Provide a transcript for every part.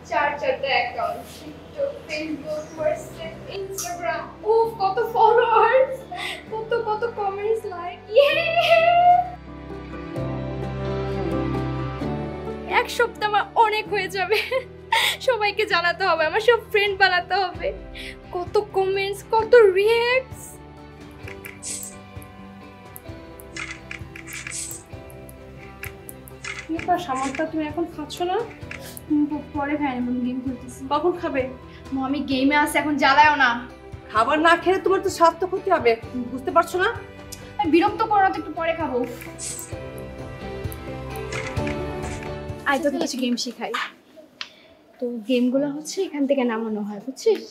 চারটা account, TikTok, Facebook, WhatsApp, Instagram, উফ কত ফলোয়ার্স, কত কত কমেন্টস, লাইক, এক সপ্তাহ আমার অনেক হয়ে যাবে। সবাইকে জানাতে হবে, আমার সব ফ্রেন্ড বানাতে হবে। কত কমেন্টস, কত রিঅ্যাক্টস। কি পা সামান্তা, তুমি এখন খাচ্ছ না? পরে খাই, আমি গেম খেলতেছি। কখন খাবে? আমি গেমে আছি, এখন জ্বালায়ও না। খাবার না খেলে তোমার তো স্বাস্থ্য ক্ষতি হবে, বুঝতে পারছো না? বিরক্ত করো না তো, একটু পরে খাবো। আয় তোকে কিছু গেম শিখাই। তো গেমগুলো হচ্ছে এখান থেকে নামানো হয়, বুঝছিস?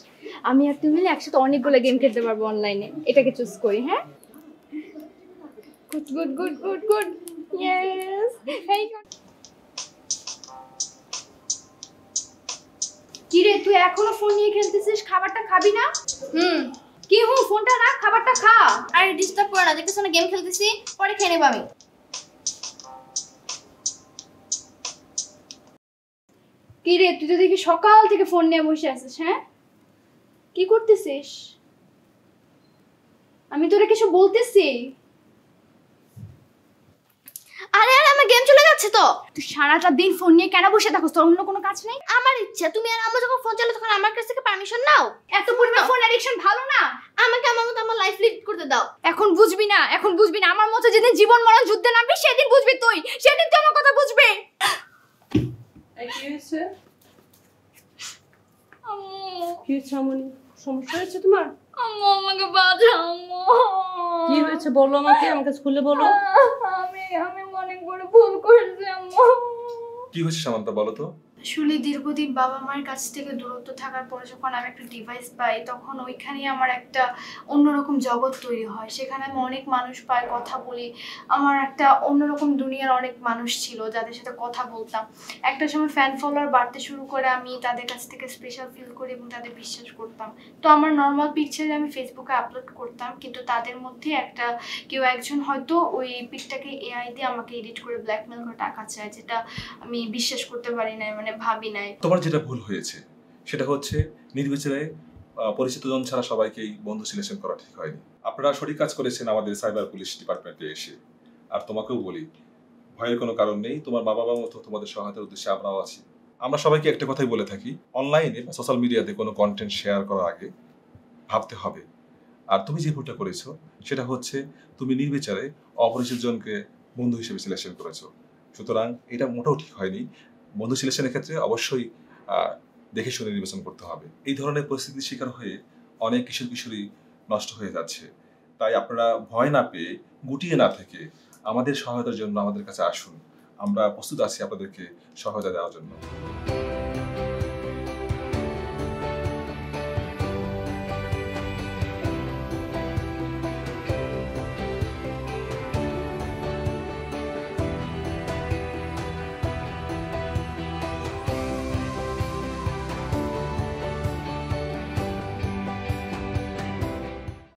আমি আর তুই মিলে একসাথে অনেকগুলো গেম খেলতে পারবো অনলাইনে। এটাকে চুজ করি, হ্যাঁ? Good good good good good, yes. এই কি রে, তুই এখনো ফোন নিয়ে খেলতেছিস? খাবারটা খাবি না? কি ফোনটা রাখ, খাবারটা খা। আরে ডিস্টার্ব করো না, দেখতেছ না গেম খেলতেছি, পরে খেয়ে নেব আমি। কি রে, তুই তো দেখি সকাল থেকে ফোন নিয়ে বসে আছিস, হ্যাঁ? কি করতেছিস? আমি তোরে কিছু বলতেছি। আরে আরে আমার গেম চলে যাচ্ছে তো। তুই সারাটা দিন ফোন নিয়ে কেন বসে থাকস? তোর অন্য কোনো কাজ নেই? আমার ইচ্ছা, তুমি আর আম্মু যখন ফোন চালাও তখন আমার কাছ থেকে পারমিশন নাও। এত পরিমাণ ফোন অ্যাডিকশন ভালো না। আমাকে আমার মতো আমার লাইফ লিড করতে দাও। এখন বুঝবি না, এখন বুঝবি না। আমার মতো যেদিন জীবন মরণ যুদ্ধে নামবি সেদিন বুঝবি তুই, সেদিন তুই আমার কথা বুঝবি। কি হয়েছে? আম্মু, কি হয়েছে আমনি? সমস্যা হয়েছে তোমার? আম্মু আমাকে বাঁচাও আম্মু। কি হয়েছে বলো আমাকে, আমার কাছে খুলে বলো। আমি অনেক বড় ভুল করেছি আম্মু। কি হয়েছে সামান্তা, বলো তো? আসলে দীর্ঘদিন বাবা মায়ের কাছ থেকে দূরত্ব থাকার পরে যখন আমি একটা ডিভাইস পাই, তখন ওইখানেই আমার একটা অন্যরকম জগৎ তৈরি হয়। সেখানে আমি অনেক মানুষ পাই, কথা বলি। আমার একটা অন্যরকম দুনিয়ার অনেক মানুষ ছিল যাদের সাথে কথা বলতাম। একটা সময় ফ্যান ফলোয়ার বাড়তে শুরু করে, আমি তাদের কাছ থেকে স্পেশাল ফিল করি এবং তাদের বিশ্বাস করতাম। তো আমার নর্মাল পিকচার আমি ফেসবুকে আপলোড করতাম, কিন্তু তাদের মধ্যে কেউ একজন হয়তো ওই পিকটাকে এআই দিয়ে আমাকে এডিট করে ব্ল্যাকমেল করে টাকা চায়, যেটা আমি বিশ্বাস করতে পারি না, মানে ভাবি নাই। তোমার যেটা ভুল হয়েছে সেটা হচ্ছে নির্বিচারে পরিচিত জন ছাড়া সবাইকেই বন্ধু সিলেকশন করা ঠিক হয়নি। আপনারা সঠিক কাজ করেছেন আমাদের সাইবার পুলিশ ডিপার্টমেন্টে এসে। আর তোমাকেও বলি, ভয়ের কোনো কারণ নেই। তোমার মা বাবার মতো তোমাদের সহায়তার উদ্দেশ্যে আমরাও আছি। আমরা সবাইকে একটা কথাই বলে থাকি, অনলাইনে বা সোশ্যাল মিডিয়াতে কোনো কন্টেন্ট শেয়ার করার আগে ভাবতে হবে। আর তুমি যে ভুলটা করেছো সেটা হচ্ছে তুমি নির্বিচারে অপরিচিত জনকে বন্ধু হিসেবে সিলেকশন করেছো। সুতরাং এটা মোটেও ঠিক হয়নি। বন্ধু সিলেকশনের ক্ষেত্রে অবশ্যই দেখে শুনে নির্বাচন করতে হবে। এই ধরনের পরিস্থিতির শিকার হয়ে অনেক কিশোর কিশোরী নষ্ট হয়ে যাচ্ছে। তাই আপনারা ভয় না পেয়ে, গুটিয়ে না থেকে আমাদের সহায়তার জন্য আমাদের কাছে আসুন। আমরা প্রস্তুত আছি আপনাদেরকে সহায়তা দেওয়ার জন্য।